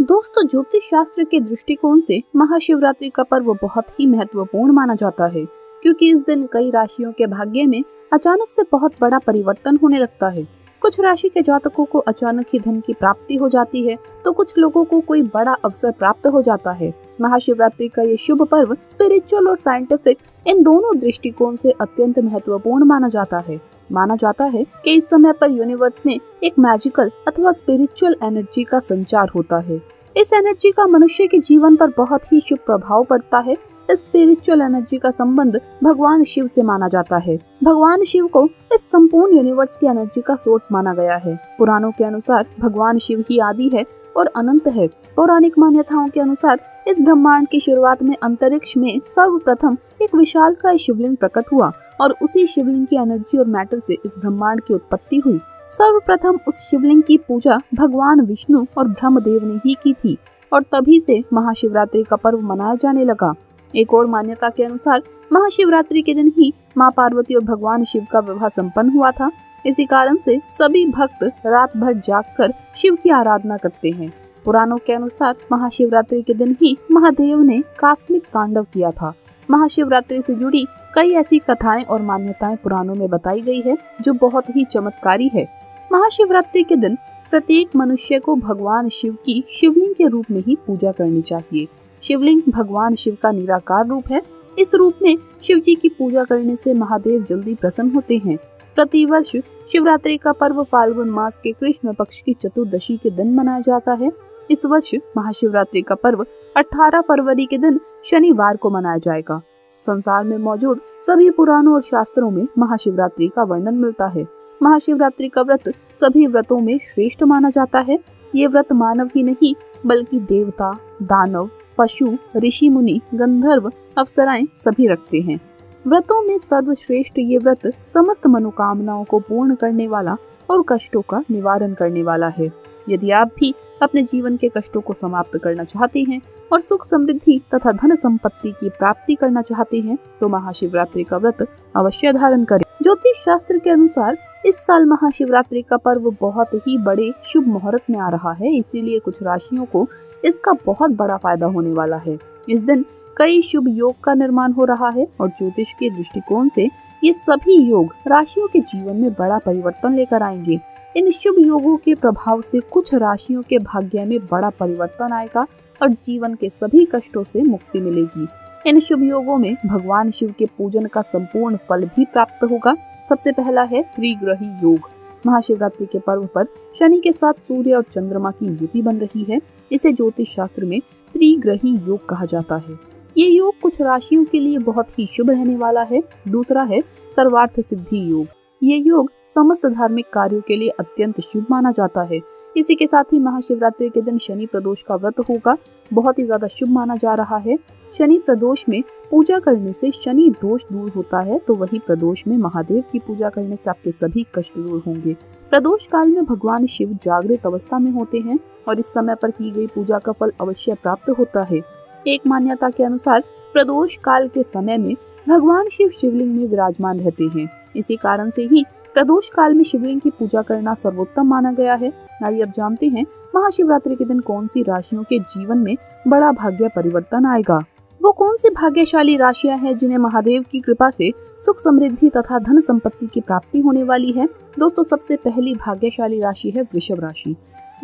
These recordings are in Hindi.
दोस्तों, ज्योतिष शास्त्र के दृष्टिकोण से महाशिवरात्रि का पर्व बहुत ही महत्वपूर्ण माना जाता है, क्योंकि इस दिन कई राशियों के भाग्य में अचानक से बहुत बड़ा परिवर्तन होने लगता है। कुछ राशि के जातकों को अचानक ही धन की प्राप्ति हो जाती है, तो कुछ लोगों को कोई बड़ा अवसर प्राप्त हो जाता है। महाशिवरात्रि का ये शुभ पर्व स्पिरिचुअल और साइंटिफिक इन दोनों दृष्टिकोण से अत्यंत महत्वपूर्ण माना जाता है। माना जाता है कि इस समय पर यूनिवर्स में एक मैजिकल अथवा स्पिरिचुअल एनर्जी का संचार होता है। इस एनर्जी का मनुष्य के जीवन पर बहुत ही शुभ प्रभाव पड़ता है। इस स्पिरिचुअल एनर्जी का संबंध भगवान शिव से माना जाता है। भगवान शिव को इस संपूर्ण यूनिवर्स की एनर्जी का सोर्स माना गया है। पुराणों के अनुसार भगवान शिव ही आदि है और अनंत है। पौराणिक मान्यताओं के अनुसार इस ब्रह्मांड की शुरुआत में अंतरिक्ष में सर्वप्रथम एक विशालकाय शिवलिंग प्रकट हुआ और उसी शिवलिंग की एनर्जी और मैटर से इस ब्रह्मांड की उत्पत्ति हुई। सर्वप्रथम उस शिवलिंग की पूजा भगवान विष्णु और ब्रह्मदेव ने ही की थी और तभी से महाशिवरात्रि का पर्व मनाया जाने लगा। एक और मान्यता के अनुसार महाशिवरात्रि के दिन ही मां पार्वती और भगवान शिव का विवाह संपन्न हुआ था। इसी कारण से सभी भक्त रात भर जागकर शिव की आराधना करते हैं। पुराणों के अनुसार महाशिवरात्रि के दिन ही महादेव ने कॉस्मिक तांडव किया था। महाशिवरात्रि से जुड़ी कई ऐसी कथाएं और मान्यताएं पुराणों में बताई गई है जो बहुत ही चमत्कारी है। महाशिवरात्रि के दिन प्रत्येक मनुष्य को भगवान शिव की शिवलिंग के रूप में ही पूजा करनी चाहिए। शिवलिंग भगवान शिव का निराकार रूप है। इस रूप में शिव जी की पूजा करने से महादेव जल्दी प्रसन्न होते हैं। प्रतिवर्ष शिवरात्रि का पर्व फाल्गुन मास के कृष्ण पक्ष की चतुर्दशी के दिन मनाया जाता है। इस वर्ष महाशिवरात्रि का पर्व 18 फरवरी के दिन शनिवार को मनाया जाएगा। संसार में मौजूद सभी पुराणों और शास्त्रों में महाशिवरात्रि का वर्णन मिलता है। महाशिवरात्रि का व्रत सभी व्रतों में श्रेष्ठ माना जाता है। ये व्रत मानव ही नहीं बल्कि देवता, दानव, पशु, ऋषि मुनि, गंधर्व, अप्सराएं सभी रखते हैं। व्रतों में सर्वश्रेष्ठ ये व्रत समस्त मनोकामनाओं को पूर्ण करने वाला और कष्टों का निवारण करने वाला है। यदि आप भी अपने जीवन के कष्टों को समाप्त करना चाहते हैं और सुख समृद्धि तथा धन संपत्ति की प्राप्ति करना चाहते हैं तो महाशिवरात्रि का व्रत अवश्य धारण करें। ज्योतिष शास्त्र के अनुसार इस साल महाशिवरात्रि का पर्व बहुत ही बड़े शुभ मुहूर्त में आ रहा है, इसीलिए कुछ राशियों को इसका बहुत बड़ा फायदा होने वाला है। इस दिन कई शुभ योग का निर्माण हो रहा है और ज्योतिष के दृष्टिकोण से ये सभी योग राशियों के जीवन में बड़ा परिवर्तन लेकर आएंगे। इन शुभ योगों के प्रभाव से कुछ राशियों के भाग्य में बड़ा परिवर्तन आएगा और जीवन के सभी कष्टों से मुक्ति मिलेगी। इन शुभ योगों में भगवान शिव के पूजन का संपूर्ण फल भी प्राप्त होगा। सबसे पहला है त्रिग्रही योग। महाशिवरात्रि के पर्व पर शनि के साथ सूर्य और चंद्रमा की युति बन रही है। इसे ज्योतिष शास्त्र में त्रिग्रही योग कहा जाता है। ये योग कुछ राशियों के लिए बहुत ही शुभ रहने वाला है। दूसरा है सर्वार्थ सिद्धि योग। ये योग समस्त धार्मिक कार्यों के लिए अत्यंत शुभ माना जाता है। इसी के साथ ही महाशिवरात्रि के दिन शनि प्रदोष का व्रत होगा, बहुत ही ज्यादा शुभ माना जा रहा है। शनि प्रदोष में पूजा करने से शनि दोष दूर होता है, तो वही प्रदोष में महादेव की पूजा करने से आपके सभी कष्ट दूर होंगे। प्रदोष काल में भगवान शिव जागृत अवस्था में होते हैं और इस समय पर की गई पूजा का फल अवश्य प्राप्त होता है। एक मान्यता के अनुसार प्रदोष काल के समय में भगवान शिव शिवलिंग में विराजमान रहते हैं। इसी कारण से ही प्रदोष काल में शिवलिंग की पूजा करना सर्वोत्तम माना गया है। आइए अब जानते हैं महाशिवरात्रि के दिन कौन सी राशियों के जीवन में बड़ा भाग्य परिवर्तन आएगा। वो कौन सी भाग्यशाली राशियां हैं जिन्हें महादेव की कृपा से सुख समृद्धि तथा धन संपत्ति की प्राप्ति होने वाली है। दोस्तों, सबसे पहली भाग्यशाली राशि है वृषभ राशि।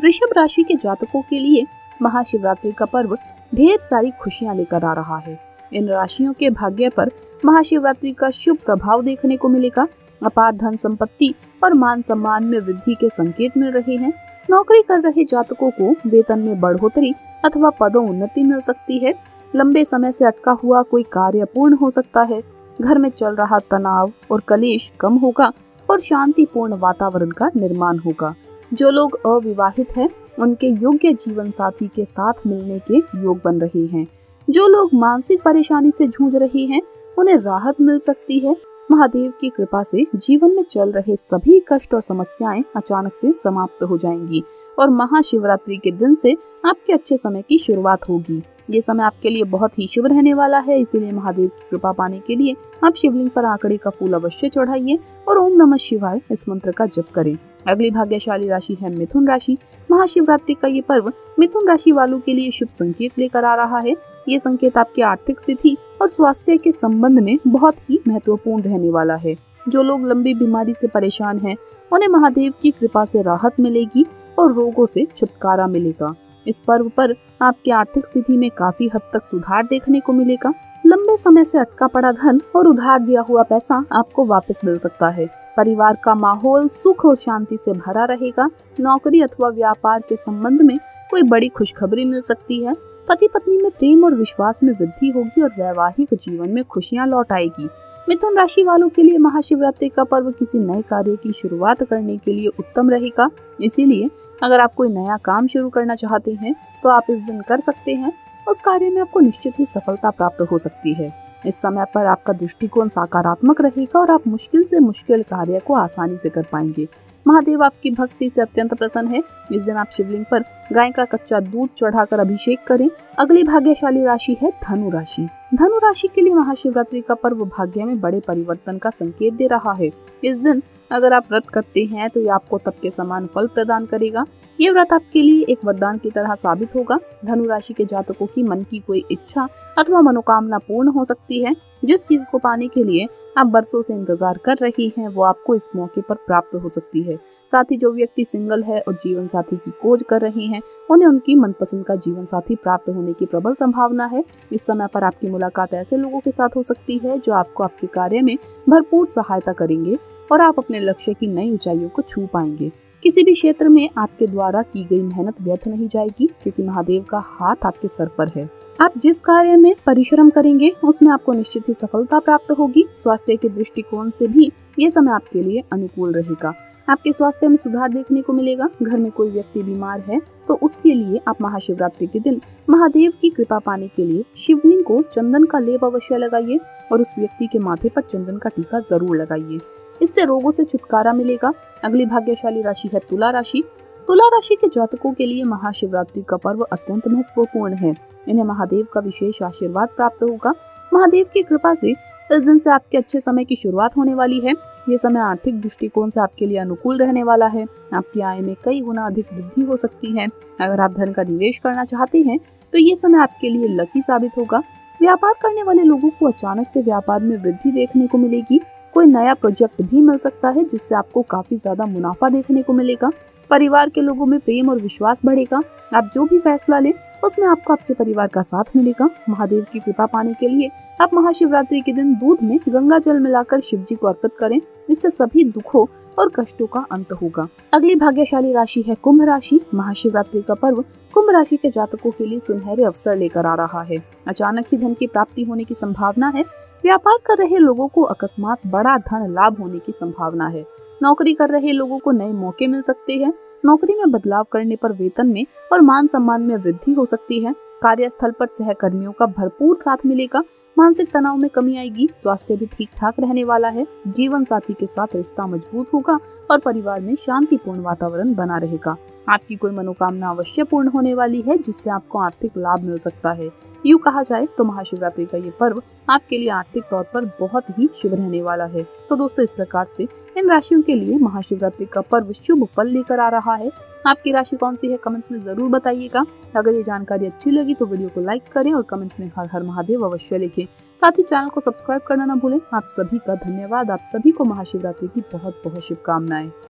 वृषभ राशि के जातकों के लिए महाशिवरात्रि का पर्व ढेर सारी खुशियां लेकर आ रहा है। इन राशियों के भाग्य पर महाशिवरात्रि का शुभ प्रभाव देखने को मिलेगा। अपार धन संपत्ति और मान सम्मान में वृद्धि के संकेत मिल रहे हैं। नौकरी कर रहे जातकों को वेतन में बढ़ोतरी अथवा पदोन्नति मिल सकती है। लंबे समय से अटका हुआ कोई कार्य पूर्ण हो सकता है। घर में चल रहा तनाव और कलेश कम होगा और शांतिपूर्ण वातावरण का निर्माण होगा। जो लोग अविवाहित हैं, उनके योग्य जीवन साथी के साथ मिलने के योग बन रहे हैं। जो लोग मानसिक परेशानी से जूझ रहे हैं, उन्हें राहत मिल सकती है। महादेव की कृपा से जीवन में चल रहे सभी कष्ट और समस्याएं अचानक से समाप्त हो जाएंगी और महाशिवरात्रि के दिन से आपके अच्छे समय की शुरुआत होगी। ये समय आपके लिए बहुत ही शुभ रहने वाला है, इसीलिए महादेव की कृपा पाने के लिए आप शिवलिंग पर आंकड़े का फूल अवश्य चढ़ाइए और ओम नमः शिवाय इस मंत्र का जप करें। अगली भाग्यशाली राशि है मिथुन राशि। महाशिवरात्रि का ये पर्व मिथुन राशि वालों के लिए शुभ संकेत लेकर आ रहा है। ये संकेत आपकी आर्थिक स्थिति और स्वास्थ्य के संबंध में बहुत ही महत्वपूर्ण रहने वाला है। जो लोग लंबी बीमारी से परेशान हैं, उन्हें महादेव की कृपा से राहत मिलेगी और रोगों से छुटकारा मिलेगा। इस पर्व पर आपकी आर्थिक स्थिति में काफी हद तक सुधार देखने को मिलेगा। लंबे समय से अटका पड़ा धन और उधार दिया हुआ पैसा आपको वापस मिल सकता है। परिवार का माहौल सुख और शांति से भरा रहेगा। नौकरी अथवा व्यापार के संबंध में कोई बड़ी खुशखबरी मिल सकती है। पति पत्नी में प्रेम और विश्वास में वृद्धि होगी और वैवाहिक जीवन में खुशियां लौट आएगी। मिथुन राशि वालों के लिए महाशिवरात्रि का पर्व किसी नए कार्य की शुरुआत करने के लिए उत्तम रहेगा। इसीलिए अगर आप कोई नया काम शुरू करना चाहते हैं तो आप इस दिन कर सकते हैं। उस कार्य में आपको निश्चित ही सफलता प्राप्त हो सकती है। इस समय पर आपका दृष्टिकोण सकारात्मक रहेगा और आप मुश्किल से मुश्किल कार्य को आसानी से कर पाएंगे। महादेव आपकी भक्ति से अत्यंत प्रसन्न है। इस दिन आप शिवलिंग पर गाय का कच्चा दूध चढ़ाकर अभिषेक करें। अगली भाग्यशाली राशि है धनु राशि। धनु राशि के लिए महाशिवरात्रि का पर्व भाग्य में बड़े परिवर्तन का संकेत दे रहा है। इस दिन अगर आप व्रत करते हैं तो ये आपको तप के समान फल प्रदान करेगा। ये व्रत आपके लिए एक वरदान की तरह साबित होगा। धनु राशि के जातकों की मन की कोई इच्छा अथवा मनोकामना पूर्ण हो सकती है। जिस चीज को पाने के लिए आप बरसों से इंतजार कर रही हैं, वो आपको इस मौके पर प्राप्त हो सकती है। साथ ही जो व्यक्ति सिंगल है और जीवन साथी की खोज कर रहे हैं, उन्हें उनकी मनपसंद का जीवन साथी प्राप्त होने की प्रबल संभावना है। इस समय पर आपकी मुलाकात ऐसे लोगों के साथ हो सकती है जो आपको आपके कार्य में भरपूर सहायता करेंगे और आप अपने लक्ष्य की नई ऊंचाइयों को छू पाएंगे। किसी भी क्षेत्र में आपके द्वारा की गई मेहनत व्यर्थ नहीं जाएगी, क्योंकि महादेव का हाथ आपके सर पर है। आप जिस कार्य में परिश्रम करेंगे उसमें आपको निश्चित ही सफलता प्राप्त होगी। स्वास्थ्य के दृष्टिकोण से भी ये समय आपके लिए अनुकूल रहेगा। आपके स्वास्थ्य में सुधार देखने को मिलेगा। घर में कोई व्यक्ति बीमार है तो उसके लिए आप महाशिवरात्रि के दिन महादेव की कृपा पाने के लिए शिवलिंग को चंदन का लेप अवश्य लगाइए और उस व्यक्ति के माथे पर चंदन का टीका जरूर लगाइए। इससे रोगों से छुटकारा मिलेगा। अगली भाग्यशाली राशि है तुला राशि। तुला राशि के जातकों के लिए महाशिवरात्रि का पर्व अत्यंत महत्वपूर्ण है। इन्हें महादेव का विशेष आशीर्वाद प्राप्त होगा। महादेव की कृपा से इस दिन से आपके अच्छे समय की शुरुआत होने वाली है। ये समय आर्थिक दृष्टिकोण से आपके लिए अनुकूल रहने वाला है। आपकी आय में कई गुना अधिक वृद्धि हो सकती है। अगर आप धन का निवेश करना चाहते हैं तो ये समय आपके लिए लकी साबित होगा। व्यापार करने वाले लोगों को अचानक से व्यापार में वृद्धि देखने को मिलेगी। कोई नया प्रोजेक्ट भी मिल सकता है जिससे आपको काफी ज्यादा मुनाफा देखने को मिलेगा। परिवार के लोगों में प्रेम और विश्वास बढ़ेगा। आप जो भी फैसला लें उसमें आपको आपके परिवार का साथ मिलेगा। महादेव की कृपा पाने के लिए आप महाशिवरात्रि के दिन दूध में गंगा जल मिलाकर शिव जी को अर्पित करें। इससे सभी दुखों और कष्टों का अंत होगा। अगली भाग्यशाली राशि है कुंभ राशि। महाशिवरात्रि का पर्व कुंभ राशि के जातकों के लिए सुनहरे अवसर लेकर आ रहा है। अचानक ही धन की प्राप्ति होने की संभावना है। व्यापार कर रहे लोगों को अकस्मात बड़ा धन लाभ होने की संभावना है। नौकरी कर रहे लोगों को नए मौके मिल सकते हैं। नौकरी में बदलाव करने पर वेतन में और मान सम्मान में वृद्धि हो सकती है। कार्यस्थल पर सहकर्मियों का भरपूर साथ मिलेगा। मानसिक तनाव में कमी आएगी। स्वास्थ्य भी ठीक ठाक रहने वाला है। जीवन साथी के साथ रिश्ता मजबूत होगा और परिवार में शांतिपूर्ण वातावरण बना रहेगा। आपकी कोई मनोकामना अवश्य पूर्ण होने वाली है जिससे आपको आर्थिक लाभ मिल सकता है। यूँ कहा जाए तो महाशिवरात्रि का ये पर्व आपके लिए आर्थिक तौर पर बहुत ही शुभ रहने वाला है। तो दोस्तों, इस प्रकार से इन राशियों के लिए महाशिवरात्रि का पर्व शुभ फल लेकर आ रहा है। आपकी राशि कौन सी है कमेंट्स में जरूर बताइएगा। अगर ये जानकारी अच्छी लगी तो वीडियो को लाइक करें और कमेंट्स में हर हर महादेव अवश्य लिखें। साथ ही चैनल को सब्सक्राइब करना ना भूलें। आप सभी का धन्यवाद। आप सभी को महाशिवरात्रि की बहुत बहुत शुभकामनाएं।